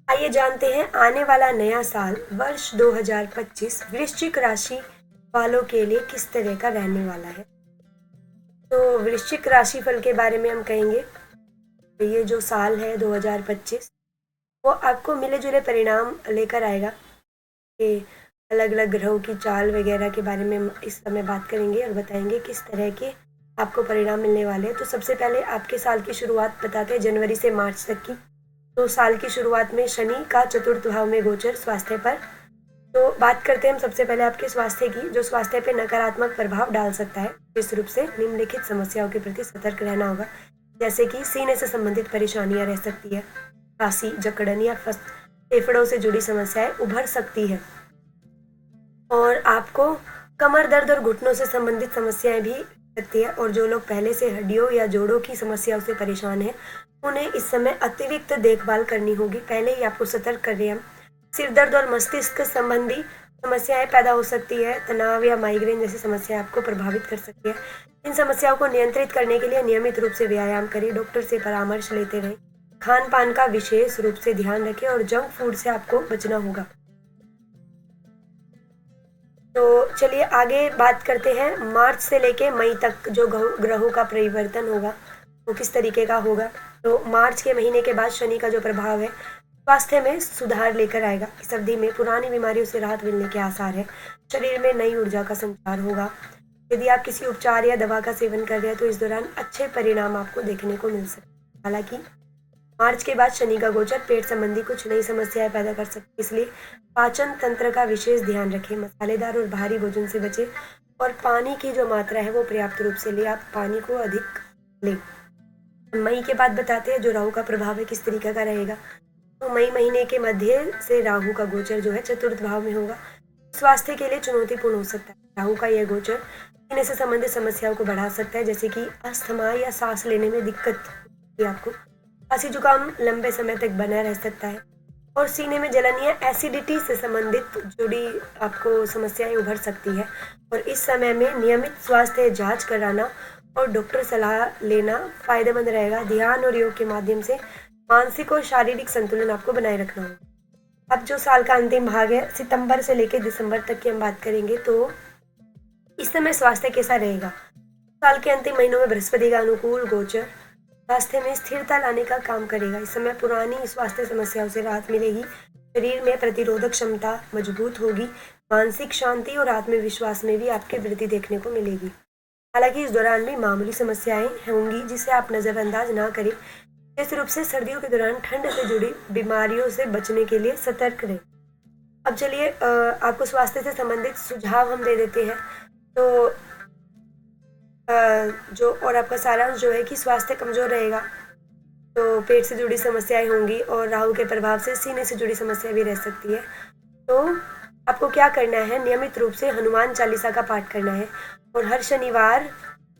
आइए जानते हैं आने वाला नया साल वर्ष 2025 वृश्चिक राशि वालों के लिए किस तरह का रहने वाला है। तो वृश्चिक राशि फल के बारे में हम कहेंगे तो ये जो साल है 2025 वो आपको मिले जुले परिणाम लेकर आएगा। कि अलग अलग ग्रहों की चाल वगैरह के बारे में हम इस समय बात करेंगे और बताएंगे किस तरह के आपको परिणाम मिलने वाले हैं। तो सबसे पहले आपके साल की शुरुआत बताते हैं जनवरी से मार्च तक की। तो साल की शुरुआत में शनि का चतुर्थ भाव में गोचर स्वास्थ्य पर। तो बात करते हैं हम सबसे पहले आपके स्वास्थ्य की, जो स्वास्थ्य पे नकारात्मक प्रभाव डाल सकता है। विशेष रूप से निम्नलिखित समस्याओं के प्रति सतर्क रहना होगा, जैसे कि सीने से संबंधित परेशानियां रह सकती है, खांसी, जकड़न या फेफड़ों से जुड़ी समस्याएं उभर सकती है और आपको कमर दर्द और घुटनों से संबंधित समस्याएं भी सकती है। और जो लोग पहले से हड्डियों या जोड़ों की समस्याओं से परेशान हैं उन्हें इस समय अतिरिक्त देखभाल करनी होगी। पहले ही आपको सतर्क कर रहे हैं हम। सिर दर्द और मस्तिष्क संबंधी समस्याएं पैदा हो सकती है, तनाव या माइग्रेन जैसी समस्याएं आपको प्रभावित कर सकती है। इन समस्याओं को नियंत्रित करने के लिए नियमित रूप से व्यायाम करें, डॉक्टर से परामर्श लेते रहें, खान पान का विशेष रूप से ध्यान रखें और जंक फूड से आपको बचना होगा। तो चलिए आगे बात करते हैं मार्च से लेके मई तक जो ग्रहों का परिवर्तन होगा वो किस तरीके का होगा। तो मार्च के महीने के बाद शनि का जो प्रभाव है स्वास्थ्य में सुधार लेकर आएगा। इस अवधि में पुरानी बीमारियों से राहत मिलने के आसार है। शरीर में नई ऊर्जा का संचार होगा। यदि आप किसी उपचार या दवा का सेवन कर रहे हैं तो इस दौरान अच्छे परिणाम आपको देखने को मिल सकते हैं। हालांकि मार्च के बाद शनि का गोचर पेट संबंधी कुछ नई समस्याएं पैदा कर सकती है, इसलिए पाचन तंत्र का विशेष ध्यान रखें। मसालेदार और भारी भोजन से बचें और पानी की जो मात्रा है वो पर्याप्त रूप से ले। आप पानी को अधिक लें। मई के बाद बताते हैं जो राहु का प्रभाव है किस तरीके का रहेगा। तो मई महीने के मध्य से राहु का गोचर जो है चतुर्थ भाव में होगा। स्वास्थ्य के लिए चुनौतीपूर्ण हो सकता है। राहु का यह गोचर सीने से संबंधित समस्याओं को बढ़ा सकता है, जैसे कि अस्थमा या सांस लेने में दिक्कत होगी आपको। खांसी जुकाम लंबे समय तक बना रह सकता है और सीने में जलन या एसिडिटी से संबंधित जुड़ी आपको समस्याएं उभर सकती है। और इस समय में नियमित स्वास्थ्य जांच कराना और डॉक्टर सलाह लेना फायदेमंद रहेगा। ध्यान और योग के माध्यम से मानसिक और शारीरिक संतुलन आपको बनाए रखना होगा। अब जो साल का अंतिम भाग है सितंबर से लेकर दिसंबर तक की हम बात करेंगे। तो इस समय स्वास्थ्य कैसा रहेगा। साल के अंतिम महीनों में बृहस्पति का अनुकूल गोचर स्वास्थ्य में स्थिरता लाने का काम करेगा। इस समय पुरानी स्वास्थ्य समस्याओं से राहत मिलेगी। शरीर में प्रतिरोधक क्षमता मजबूत होगी। मानसिक शांति और आत्मविश्वास में भी आपके वृद्धि देखने को मिलेगी। हालांकि इस दौरान भी मामूली समस्याएं होंगी जिसे आप नजरअंदाज ना करें। विशेष रूप से सर्दियों के दौरान ठंड से जुड़ी बीमारियों से बचने के लिए सतर्क रहें। अब चलिए आपको स्वास्थ्य से संबंधित सुझाव हम दे देते हैं। तो जो और आपका सारांश जो है कि स्वास्थ्य कमजोर रहेगा तो पेट से जुड़ी समस्याएं होंगी और राहु के प्रभाव से सीने से जुड़ी समस्या भी रह सकती है। तो आपको क्या करना है, नियमित रूप से हनुमान चालीसा का पाठ करना है और हर शनिवार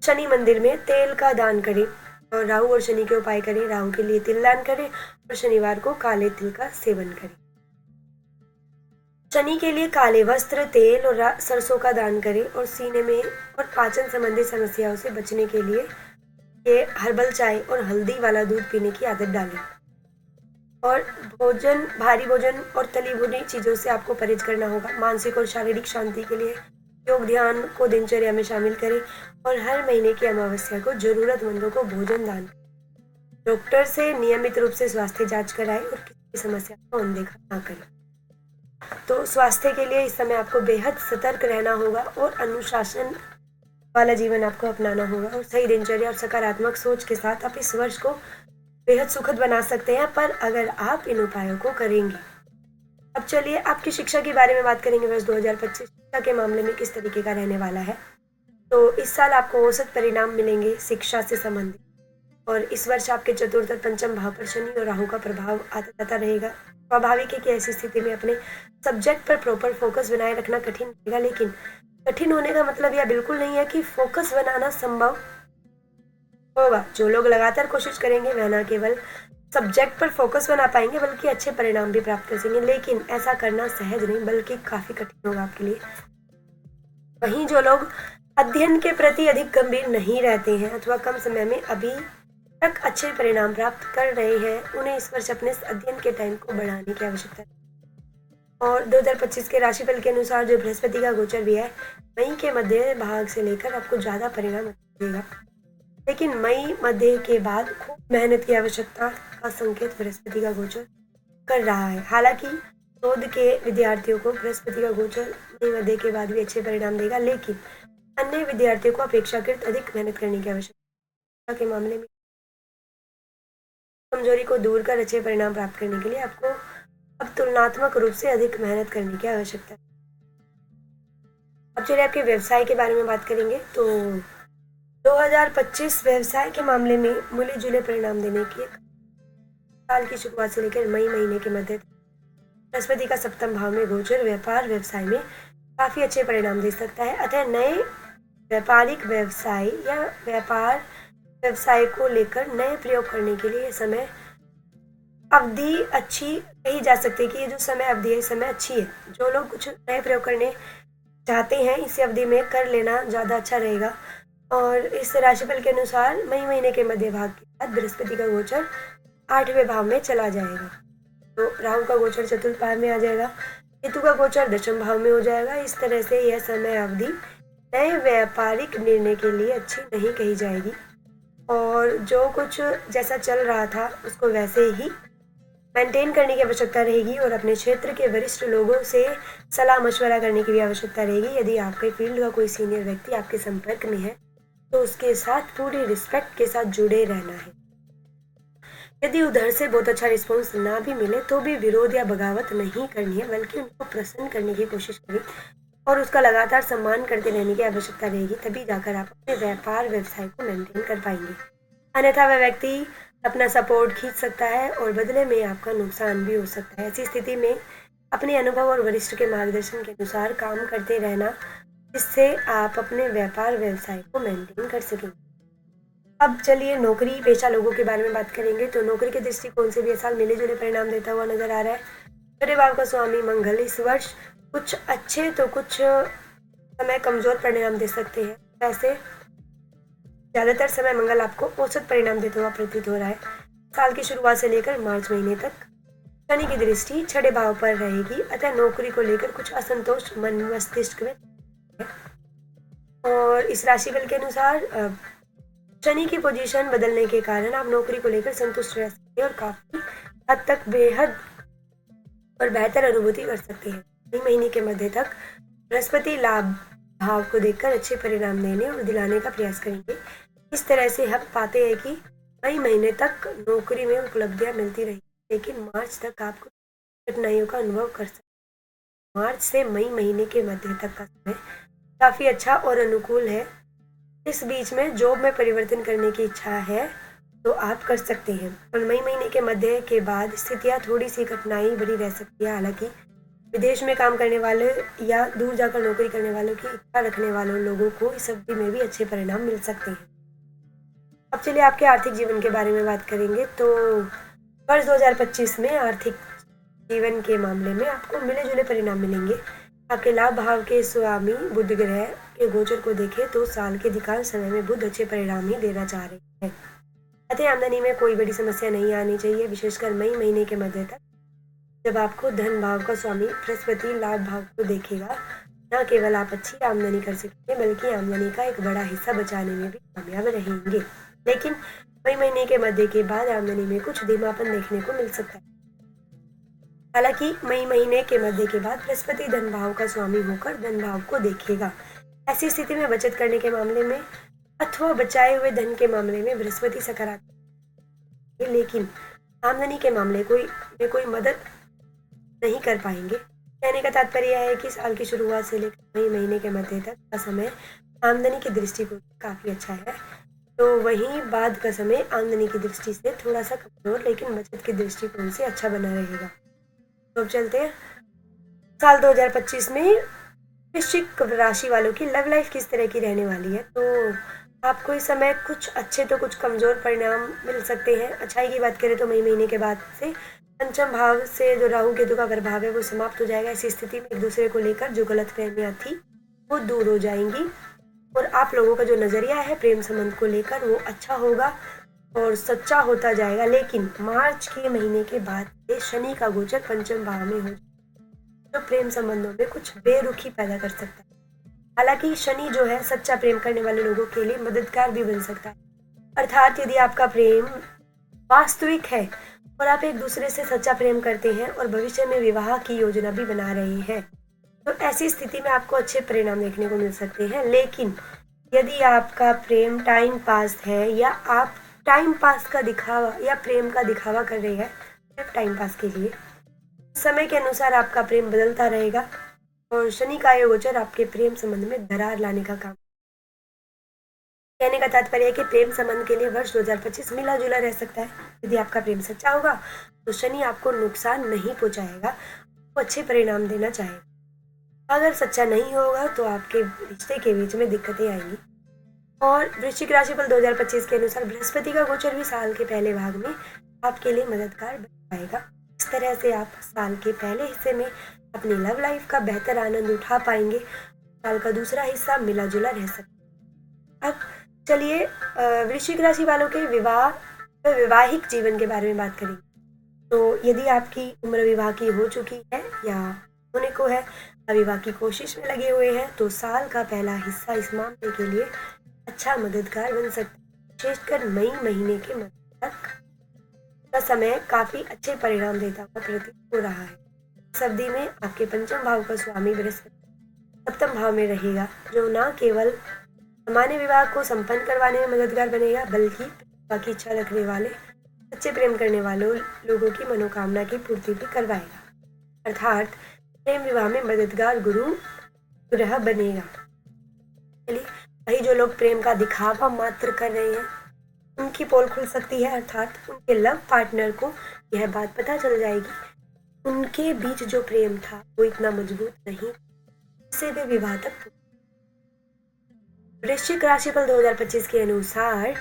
शनि मंदिर में तेल का दान करें और राहु और शनि के उपाय करें। राहु के लिए तिल दान करें और शनिवार को काले तिल का सेवन करें। शनि के लिए काले वस्त्र, तेल और सरसों का दान करें और सीने में और पाचन संबंधी समस्याओं से बचने के लिए ये हर्बल चाय और हल्दी वाला दूध पीने की आदत डालें। और भारी भोजन और तली भुनी चीजों से आपको परहेज करना होगा। मानसिक और शारीरिक शांति के लिए योग ध्यान को दिनचर्या में शामिल करें और हर महीने की अमावस्या को जरूरतमंदों को भोजन दान करें। डॉक्टर से नियमित रूप से स्वास्थ्य जांच कराएं और किसी समस्या को अनदेखा ना करें। तो स्वास्थ्य के लिए इस समय आपको बेहद सतर्क रहना होगा और अनुशासन वाला जीवन आपको अपनाना होगा और सही दिनचर्या और सकारात्मक सोच के साथ आप इस वर्ष को बेहद सुखद बना सकते हैं, पर अगर आप इन उपायों को करेंगे। अब चलिए आपकी शिक्षा के बारे में बात करेंगे। वर्ष 2025 शिक्षा के मामले में किस तरीके का रहने वाला है। तो इस साल आपको औसत परिणाम मिलेंगे शिक्षा से संबंधित। और इस वर्ष आपके चतुर्थ और पंचम भाव पर शनि और राहु का प्रभाव आता जाता रहेगा। स्वाभाविक है कि ऐसी स्थिति में अपने सब्जेक्ट पर प्रॉपर फोकस बनाए रखना कठिन रहेगा, लेकिन कठिन होने का मतलब यह बिल्कुल नहीं है कि फोकस बनाना संभव होगा। जो लोग लगातार कोशिश करेंगे वह न केवल सब्जेक्ट पर फोकस बना पाएंगे बल्कि अच्छे परिणाम भी प्राप्त कर सकेंगे, लेकिन ऐसा करना सहज नहीं बल्कि काफी कठिन होगा आपके लिए। वहीं जो लोग अध्ययन के प्रति अधिक गंभीर नहीं रहते हैं अथवा कम समय में अभी तक अच्छे परिणाम प्राप्त कर रहे हैं उन्हें इस वर्ष अपने अध्ययन के टाइम को बढ़ाने की आवश्यकता है। और 2025 के राशिफल के अनुसार जो बृहस्पति का गोचर भी है, मई के मध्य भाग से लेकर आपको ज़्यादा परिणाम देगा, लेकिन मई मध्य के बाद खूब मेहनत की आवश्यकता का संकेत बृहस्पति का गोचर कर रहा है। हालांकि शोध के विद्यार्थियों को बृहस्पति का गोचर मई मध्य के बाद भी अच्छे परिणाम देगा, लेकिन अन्य विद्यार्थियों को अपेक्षाकृत अधिक मेहनत करने की आवश्यकता के मामले में कमजोरी को दूर कर अच्छे परिणाम प्राप्त करने के लिए आपको अब तुलनात्मक रूप से अधिक मेहनत करने की आवश्यकता है। अब चलिए आपके व्यवसाय के बारे में बात करेंगे। तो 2025 व्यवसाय के मामले में मिले जुले परिणाम देने के साल की शुरुआत से लेकर मई महीने के मध्य बृहस्पति का सप्तम भाव में गोचर व्यापार व्यवसाय में काफी अच्छे परिणाम दे सकता है। अतः नए व्यापारिक व्यवसाय या व्यापार व्यवसाय को लेकर नए प्रयोग करने के लिए समय अवधि अच्छी कही जा सकती है कि ये जो समय अवधि है समय अच्छी है। जो लोग कुछ नए प्रयोग करने चाहते हैं इस अवधि में कर लेना ज़्यादा अच्छा रहेगा। और इस राशिफल के अनुसार मई महीने के मध्य भाग के बाद बृहस्पति का गोचर 8वें भाव में चला जाएगा, तो राहु का गोचर चतुर्थ भाव में आ जाएगा, केतु का गोचर दशम भाव में हो जाएगा। इस तरह से यह समय अवधि नए व्यापारिक निर्णय के लिए अच्छी नहीं कही जाएगी और जो कुछ जैसा चल रहा था उसको वैसे ही मेंटेन करने की आवश्यकता रहेगी और अपने क्षेत्र के वरिष्ठ लोगों से सलाह मशवरा करने की भी आवश्यकता रहेगी। यदि आपके फील्ड का कोई सीनियर व्यक्ति आपके संपर्क में है तो उसके साथ पूरी रिस्पेक्ट के साथ जुड़े रहना है। यदि उधर से बहुत अच्छा रिस्पॉन्स ना भी मिले तो भी विरोध या बगावत नहीं करनी है, बल्कि उनको प्रसन्न करने की कोशिश करें और उसका लगातार सम्मान करते रहने की आवश्यकता रहेगी। तभी जाकर आप अपने व्यापार व्यवसाय को मेंटेन कर पाएंगे, अन्यथा वह व्यक्ति अपना सपोर्ट खींच सकता है और बदले में आपका नुकसान भी हो सकता है। ऐसी स्थिति में अपने अनुभव और वरिष्ठ के मार्गदर्शन के अनुसार काम करते रहना, जिससे आप अपने व्यापार व्यवसाय को मेंटेन कर सकेंगे। अब चलिए नौकरी पेशा लोगों के बारे में बात करेंगे। तो नौकरी के दृष्टिकोण से भी ये साल मिले जुले परिणाम देता हुआ नजर आ रहा है। छठे भाव का स्वामी मंगल इस वर्ष कुछ अच्छे तो कुछ समय कमजोर परिणाम दे सकते हैं। वैसे ज्यादातर समय मंगल आपको औसत परिणाम देता हुआ प्रतीत हो रहा है। साल की शुरुआत से लेकर मार्च महीने तक शनि की दृष्टि छठे भाव पर रहेगी, अतः नौकरी को लेकर कुछ असंतोष मन मस्तिष्क में है। और इस राशिफल के अनुसार शनि की पोजीशन बदलने के कारण आप नौकरी को लेकर संतुष्ट रह सकते हैं और काफी हद तक बेहद और बेहतर अनुभूति कर सकते हैं। मई महीने के मध्य तक बृहस्पति लाभ भाव को देखकर अच्छे परिणाम देने और दिलाने का प्रयास करेंगे। इस तरह से हम पाते हैं कि मई महीने तक नौकरी में उपलब्धियां मिलती रही, लेकिन मार्च तक आपको कठिनाइयों का अनुभव कर सकते। मार्च से मई महीने के मध्य तक का समय काफी अच्छा और अनुकूल है। इस बीच में जॉब में परिवर्तन करने की इच्छा है तो आप कर सकते हैं। और मई महीने के मध्य के बाद स्थितियां थोड़ी सी कठिनाई भरी रह सकती है। हालांकि विदेश में काम करने वाले या दूर जाकर नौकरी करने वालों की इच्छा रखने वालों लोगों को इस अवधि में भी अच्छे परिणाम मिल सकते हैं। अब चलिए आपके आर्थिक जीवन के बारे में बात करेंगे। तो वर्ष 2025 में आर्थिक जीवन के मामले में आपको मिले जुले परिणाम मिलेंगे। आपके लाभ भाव के स्वामी बुध ग्रह के गोचर को देखें तो साल के अधिकांश समय में बुध अच्छे परिणाम ही देना चाह रहे हैं, अतः आमदनी में कोई बड़ी समस्या नहीं आनी चाहिए। विशेषकर मई महीने के मध्य तक जब आपको धन भाव का स्वामी बृहस्पति लाभ भाव को देखेगा, न केवल आप अच्छी आमदनी कर सकेंगे बल्कि आमदनी का एक बड़ा हिस्सा बचाने में भी कामयाब रहेंगे। लेकिन मई महीने के मध्य के बाद आमदनी में कुछ धीमापन देखने को मिल सकता है। हालांकि मई महीने के मध्य के बाद बृहस्पति धन भाव का स्वामी होकर धन भाव को देखेगा। ऐसी स्थिति में बचत करने के मामले में अथवा बचाए हुए धन के मामले में बृहस्पति सकारात्मक, लेकिन आमदनी के मामले में कोई मदद नहीं कर पाएंगे। कहने का तात्पर्य है कि साल की शुरुआत से लेकर मई महीने के मध्य तक का समय आमदनी की दृष्टिकोण काफी अच्छा है, तो वहीं बाद का समय आमदनी की दृष्टि से थोड़ा सा कमजोर लेकिन बचत की दृष्टिकोण से अच्छा बना रहेगा। तो अब चलते हैं साल 2025 में वृश्चिक राशि वालों की लव लाइफ किस तरह की रहने वाली है। तो आपको इस समय कुछ अच्छे तो कुछ कमजोर परिणाम मिल सकते हैं। अच्छाई की बात करें तो मई महीने के बाद से पंचम भाव से जो राहु केतु का प्रभाव है वो समाप्त हो जाएगा। इसी स्थिति में एक दूसरे को लेकर जो गलतफहमियां थी वो दूर हो जाएंगी और आप लोगों का जो नजरिया है प्रेम संबंध को लेकर वो अच्छा होगा। और सच्चा होता जाएगा। लेकिन मार्च के महीने के बाद से शनि का गोचर पंचम भाव में हो जो प्रेम संबंधों में कुछ बेरुखी पैदा कर सकता है। हालांकि शनि जो है सच्चा प्रेम करने वाले लोगों के लिए मददगार भी बन सकता है। अर्थात यदि आपका प्रेम वास्तविक है और आप एक दूसरे से सच्चा प्रेम करते हैं और भविष्य में विवाह की योजना भी बना रहे हैं, तो ऐसी स्थिति में आपको अच्छे परिणाम देखने को मिल सकते हैं। लेकिन यदि आपका प्रेम टाइम पास है या आप टाइम पास का दिखावा या प्रेम का दिखावा कर रहे हैं सिर्फ टाइम पास के लिए, समय के अनुसार आपका प्रेम बदलता रहेगा और शनि का ये गोचर आपके प्रेम संबंध में दरार लाने का काम। कहने का तात्पर्य है कि प्रेम संबंध के लिए वर्ष 2025 मिला जुला रह सकता है। यदि आपका प्रेम सच्चा होगा तो शनि आपको नुकसान नहीं पहुंचाएगा, वो अच्छे परिणाम देना चाहेगा। अगर सच्चा नहीं होगा तो आपके रिश्ते के बीच में दिक्कतें आएंगी। और वृश्चिक राशिफल 2025 के अनुसार बृहस्पति का गोचर भी साल के पहले भाग में आपके लिए मददगार बन पाएगा। इस तरह से आप साल के पहले हिस्से में अपनी लव लाइफ का बेहतर आनंद उठा पाएंगे। साल का दूसरा हिस्सा मिला जुला रह सकता है। अब चलिए वृश्चिक राशि वालों के वैवाहिक जीवन के बारे में बात करेंगे। तो यदि आपकी उम्र विवाह की हो चुकी है या होने को है, विवाह की कोशिश में लगे हुए हैं, तो साल का पहला हिस्सा इस मामले के लिए अच्छा मददगार बन सकता है। विशेषकर मई महीने के मध्य तक का समय काफी अच्छे परिणाम देता हुआ प्रतीत हो रहा है। इस अवधि में आपके पंचम भाव का स्वामी बृहस्पति सप्तम भाव में रहेगा, जो न केवल सामान्य विवाह को संपन्न करवाने में मददगार बनेगा बल्कि विवाह की इच्छा रखने वाले सच्चे प्रेम करने वाले लोगों की मनोकामना की पूर्ति भी करवाएगा। अर्थात प्रेम विवाह में मददगार गुरु ग्रह बनेगा। चलिए, वही जो लोग प्रेम का दिखावा मात्र कर रहे हैं उनकी पोल खुल सकती है। अर्थात उनके लव पार्टनर को यह बात पता चल जाएगी उनके बीच जो प्रेम था वो इतना मजबूत नहीं, इससे वे विवाह तक। वृश्चिक राशिफल 2025 के अनुसार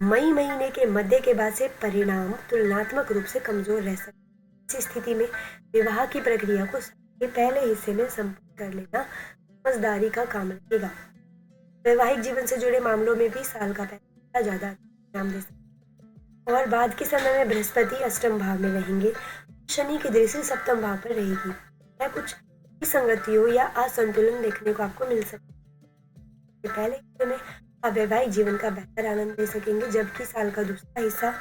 मई महीने के मध्य के बाद से परिणाम तुलनात्मक रूप से कमजोर रह सकते हैं। इस स्थिति में विवाह की प्रक्रिया को के पहले हिस्से में संपन्न कर लेना समझदारी का काम रहेगा। वैवाहिक जीवन से जुड़े मामलों में भी साल का पहला ज्यादा परिणाम दे सकता है। और बाद के समय में बृहस्पति अष्टम भाव में रहेंगे, शनि की दृष्टि सप्तम भाव पर रहेगी। यह कुछ विसंगतियों या असंतुलन देखने को आपको मिल सकता है। पहले हिस्से में आप वैवाहिक जीवन का बेहतर आनंद ले सकेंगे, जबकि साल का दूसरा हिस्सा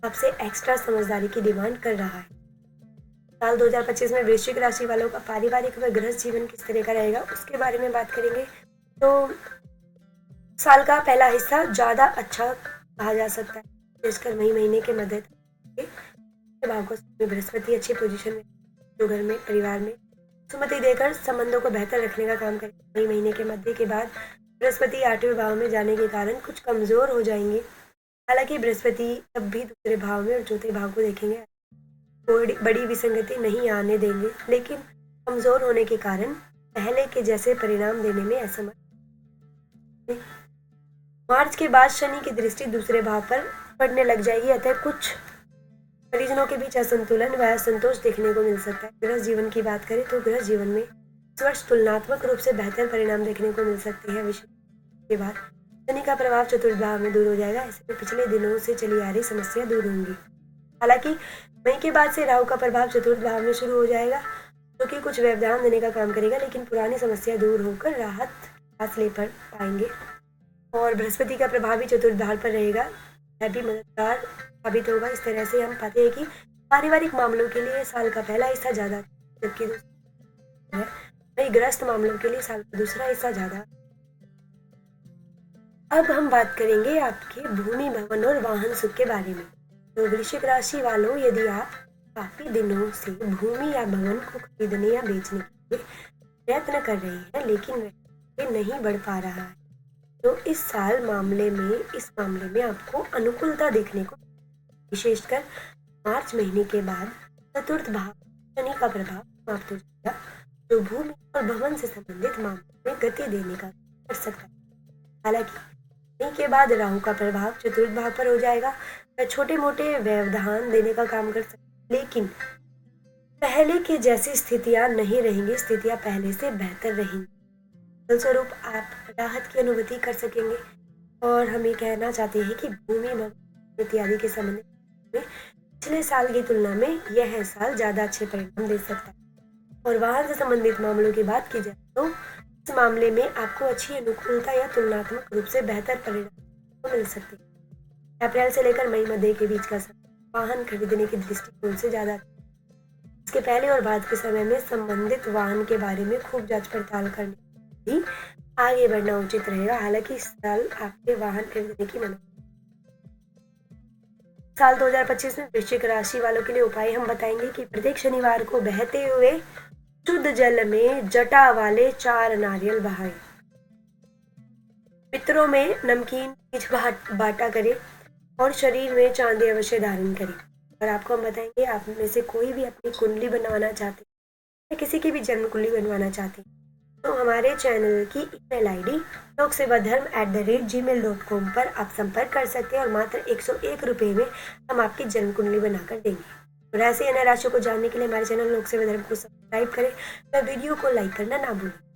आपसे एक्स्ट्रा समझदारी की डिमांड कर रहा है। साल 2025 में वृश्चिक राशि वालों का पारिवारिक व गृहस्थ जीवन किस तरह का रहेगा उसके बारे में बात करेंगे। तो साल का पहला हिस्सा ज्यादा अच्छा कहा जा सकता है, विशेषकर मई महीने के मध्य भाव को बृहस्पति अच्छी पोजीशन में जो घर में परिवार में सुमति देकर संबंधों को बेहतर रखने का काम करेंगे। मई महीने के मध्य के बाद बृहस्पति 8वें भाव में जाने के कारण कुछ कमजोर हो जाएंगे। हालांकि बृहस्पति तब भी दूसरे भाव में और चौथे भाव को देखेंगे, बड़ी विसंगति नहीं आने देंगे, लेकिन कमजोर होने के कारण पहले के जैसे परिणाम देने में असमर्थ। मार्च के बाद शनि की दृष्टि दूसरे भाव पर पड़ने लग जाएगी, अतः कुछ परिजनों के बीच असंतुलन व असंतोष देखने को मिल सकता है। गृहस्थ जीवन की बात करें तो गृहस्थ जीवन में इस वर्ष तुलनात्मक रूप से बेहतर परिणाम देखने को मिल सकते हैं। विशेष के बाद शनि का प्रभाव चतुर्थ भाव में दूर हो जाएगा, ऐसे में पिछले दिनों से चली आ रही समस्या दूर होंगी। हालांकि मई के बाद से राहु का प्रभाव चतुर्थ भाव में शुरू हो जाएगा, जो कि कुछ व्यवधान देने का काम करेगा, लेकिन पुरानी समस्या दूर होकर राहत सांस ले पाएंगे। और बृहस्पति का प्रभाव भी चतुर्थ भाव पर रहेगा, यह भी मददगार साबित होगा। इस तरह से हम पाते हैं कि पारिवारिक मामलों के लिए साल का पहला हिस्सा ज्यादा, जबकि वही गृहस्थ मामलों के लिए साल का दूसरा हिस्सा ज्यादा। अब हम बात करेंगे आपके भूमि भवन और वाहन सुख के बारे में। तो वृश्चिक राशि वालों, यदि आप काफी दिनों से भूमि या भवन को खरीदने या बेचने के लिए प्रयत्न कर रहे हैं लेकिन वह नहीं बढ़ पा रहा है, तो इस मामले में आपको अनुकूलता देखने को, विशेषकर मार्च महीने के बाद चतुर्थ भाव शनि का प्रभाव समाप्त हो जाएगा, जो भूमि और भवन से संबंधित मामलों में गति देने का कर सकता है। हालांकि मई के बाद राहु का प्रभाव चतुर्थ भाव पर हो जाएगा, वह छोटे मोटे व्यवधान देने का काम कर सकता है, लेकिन पहले के जैसी स्थितियां नहीं रहेंगी, स्थितियां पहले से बेहतर रहेंगी। फलस्वरूप आप राहत की अनुभूति कर सकेंगे। और हम ये कहना चाहते हैं कि भूमि भवन इत्यादि के संबंध में पिछले साल की तुलना में यह साल ज़्यादा अच्छे परिणाम दे सकता है। और वाहन से संबंधित मामलों की बात की जाए तो इस मामले में आपको अच्छी अनुकूलता या तुलनात्मक रूप से बेहतर परिणाम मिल सकते हैं। अप्रैल से लेकर मई मध्य के बीच का समय वाहन खरीदने की दृष्टिकोण से ज़्यादा, इसके पहले और बाद के समय में संबंधित वाहन के बारे में खूब जांच पड़ताल करने भी आगे बढ़ना उचित रहेगा। हालांकि इस साल आपके वाहन खरीदने की मना। साल 2025 में वृश्चिक राशि वालों के लिए उपाय हम बताएंगे कि प्रत्येक शनिवार को बहते हुए शुद्ध जल में जटा वाले 4 नारियल बहाएं। पितरों में नमकीन बीज बांटा करें और शरीर में चांदी अवश्य धारण करें। और आपको हम बताएंगे, आप में से कोई भी अपनी कुंडली बनवाना चाहते हैं या किसी की भी जन्म कुंडली बनवाना चाहते हैं तो हमारे चैनल की ईमेल आईडी loksevaDharm@gmail.com पर आप संपर्क कर सकते हैं और मात्र 101 रुपये में हम आपकी जन्म कुंडली बनाकर देंगे। और ऐसे अन्य राशियों को जानने के लिए हमारे चैनल लोक सेवा धर्म को सब्सक्राइब करें और वीडियो को लाइक करना ना भूलें।